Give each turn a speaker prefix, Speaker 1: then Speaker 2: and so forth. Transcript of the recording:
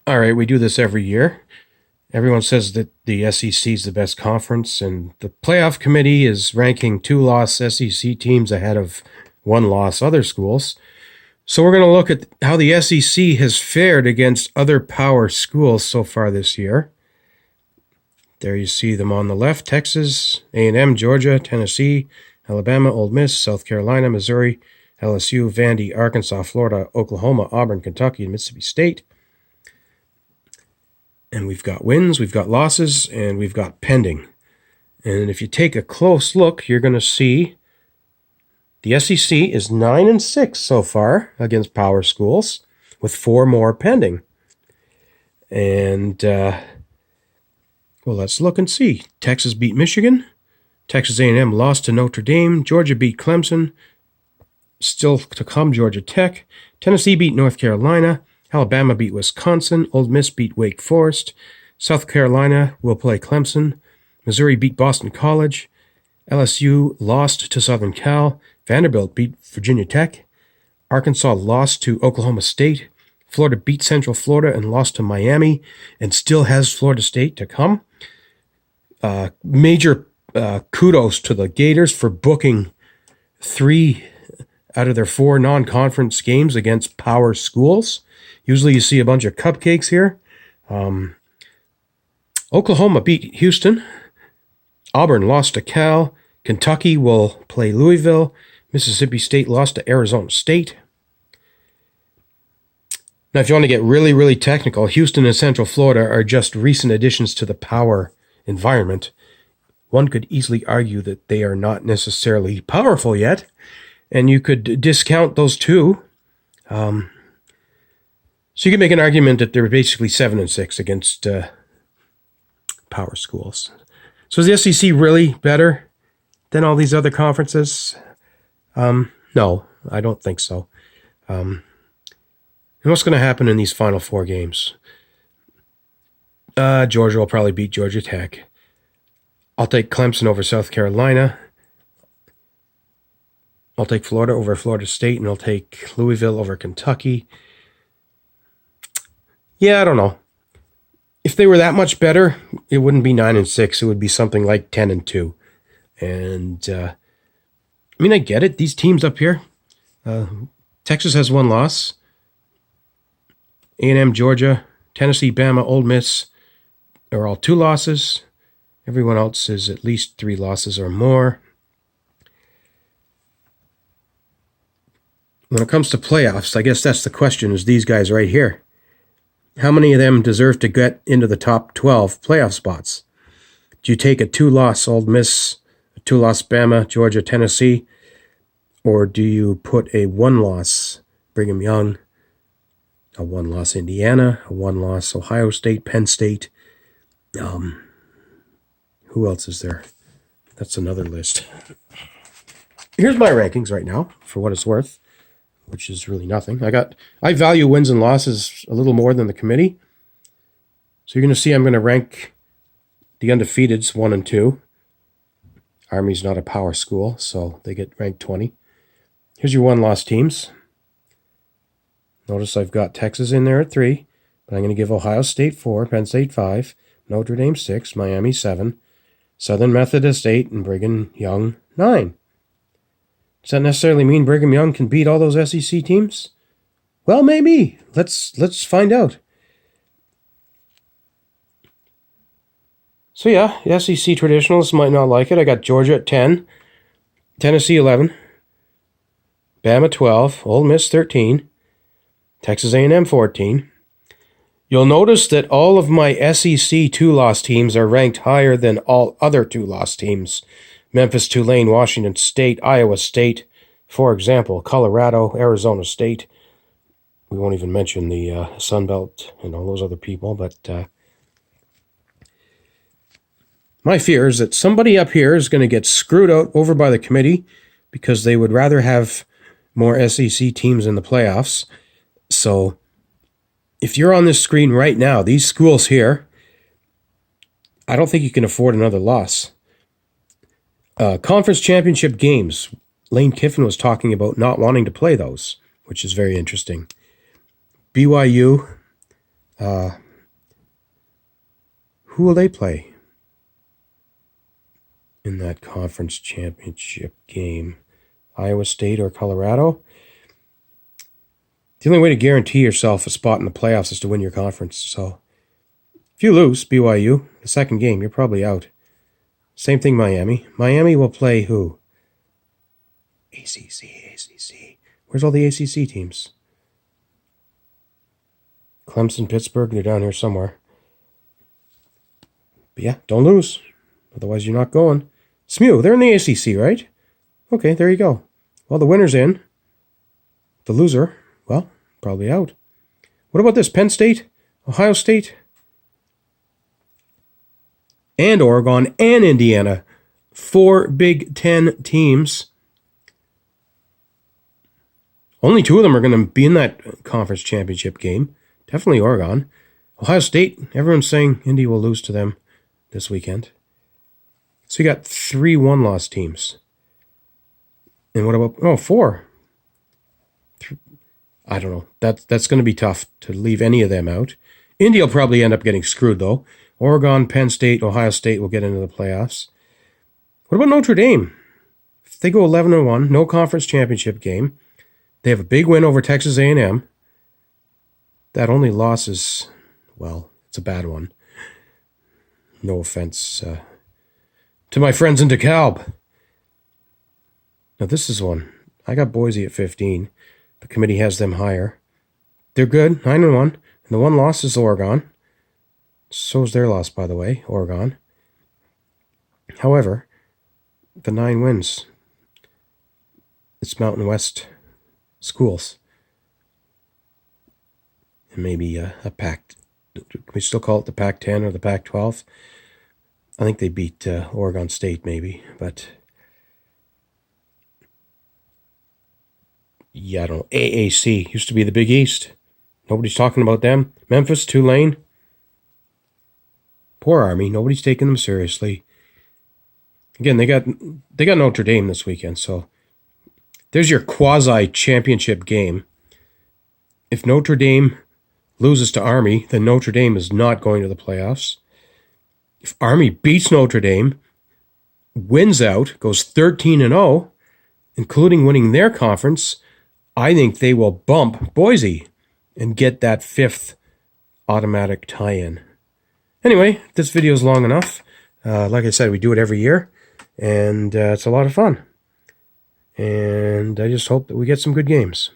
Speaker 1: All right, we do this every year. Everyone says that the SEC is the best conference, and the playoff committee is ranking 2-loss SEC teams ahead of 1-loss other schools. So we're going to look at how the SEC has fared against other power schools so far this year. There you see them on the left: Texas, A&M, Georgia, Tennessee, Alabama, Ole Miss, South Carolina, Missouri, LSU, Vandy, Arkansas, Florida, Oklahoma, Auburn, Kentucky, and Mississippi State. And we've got wins, we've got losses, and we've got pending. And if you take a close look, you're going to see the SEC is 9-6 so far against power schools, with 4 more pending. And, well, let's look and see. Texas beat Michigan. Texas A&M lost to Notre Dame. Georgia beat Clemson. Still to come, Georgia Tech. Tennessee beat North Carolina. Alabama beat Wisconsin. Ole Miss beat Wake Forest. South Carolina will play Clemson. Missouri beat Boston College. LSU lost to Southern Cal. Vanderbilt beat Virginia Tech. Arkansas lost to Oklahoma State. Florida beat Central Florida and lost to Miami, and still has Florida State to come. Major kudos to the Gators for booking 3 out of their 4 non-conference games against power schools. Usually you see a bunch of cupcakes here. Oklahoma beat Houston. Auburn lost to Cal. Kentucky will play Louisville. Mississippi State lost to Arizona State. Now, if you want to get really, really technical, Houston and Central Florida are just recent additions to the power environment. One could easily argue that they are not necessarily powerful yet, and you could discount those two. So you can make an argument that they're basically 7-6 against power schools. So is the SEC really better than all these other conferences? No, I don't think so. And what's going to happen in these final 4 games? Georgia will probably beat Georgia Tech. I'll take Clemson over South Carolina. I'll take Florida over Florida State, and I'll take Louisville over Kentucky. Yeah, I don't know. If they were that much better, it wouldn't be 9-6. It would be something like 10-2. And, I mean, I get it. These teams up here, Texas has 1 loss. A&M, Georgia, Tennessee, Bama, Ole Miss are all 2 losses. Everyone else is at least 3 losses or more. When it comes to playoffs, I guess that's the question, is these guys right here. How many of them deserve to get into the top 12 playoff spots? Do you take a 2-loss Ole Miss, a 2-loss Bama, Georgia, Tennessee, or do you put a 1-loss Brigham Young, a 1-loss Indiana, a 1-loss Ohio State, Penn State? Who else is there? That's another list. Here's my rankings right now, for what it's worth, which is really nothing. I value wins and losses a little more than the committee. So you're going to see I'm going to rank the undefeateds 1 and 2. Army's not a power school, so they get ranked 20. Here's your 1-loss teams. Notice I've got Texas in there at 3, but I'm going to give Ohio State 4, Penn State 5, Notre Dame 6, Miami 7, Southern Methodist 8, and Brigham Young 9. Does that necessarily mean Brigham Young can beat all those SEC teams? Well, maybe. Let's find out. So yeah, the SEC traditionalists might not like it. I got Georgia at 10, Tennessee 11, Bama 12, Ole Miss 13, Texas A&M 14. You'll notice that all of my SEC 2-loss teams are ranked higher than all other 2-loss teams. Memphis, Tulane, Washington State, Iowa State, for example, Colorado, Arizona State. We won't even mention the Sun Belt and all those other people, but my fear is that somebody up here is going to get screwed out over by the committee because they would rather have more SEC teams in the playoffs. So if you're on this screen right now, these schools here, I don't think you can afford another loss. Conference championship games, Lane Kiffin was talking about not wanting to play those, which is very interesting. BYU, Who will they play in that conference championship game? Iowa State or Colorado? The only way to guarantee yourself a spot in the playoffs is to win your conference. So if you lose BYU, the second game, you're probably out. Same thing Miami. Miami will play who? ACC. Where's all the ACC teams? Clemson, Pittsburgh, they're down here somewhere. But yeah, don't lose. Otherwise, you're not going. SMU, they're in the ACC, right? Okay, there you go. Well, the winner's in. The loser, well, probably out. What about this? Penn State, Ohio State, and Oregon, and Indiana. 4 Big Ten teams. Only 2 of them are going to be in that conference championship game. Definitely Oregon. Ohio State, everyone's saying Indy will lose to them this weekend. So you got 3 one-loss teams. And what about, 4? I don't know. That's going to be tough to leave any of them out. Indy will probably end up getting screwed, though. Oregon, Penn State, Ohio State will get into the playoffs. What about Notre Dame? If they go 11-1, no conference championship game. They have a big win over Texas A&M. That only loss is, well, it's a bad one. No offense to my friends in DeKalb. Now this is one. I got Boise at 15. The committee has them higher. They're good, 9-1. And the one loss is Oregon. So is their loss, by the way, Oregon. However, the 9 wins. It's Mountain West schools. And maybe a Pac. Can we still call it the Pac-10 or the Pac-12? I think they beat Oregon State, maybe. But yeah, I don't know. AAC used to be the Big East. Nobody's talking about them. Memphis, Tulane. Poor Army. Nobody's taking them seriously. Again, they got Notre Dame this weekend, so there's your quasi-championship game. If Notre Dame loses to Army, then Notre Dame is not going to the playoffs. If Army beats Notre Dame, wins out, goes 13-0, including winning their conference, I think they will bump Boise and get that 5th automatic tie-in. Anyway, this video is long enough. Like I said, we do it every year, and it's a lot of fun. And I just hope that we get some good games.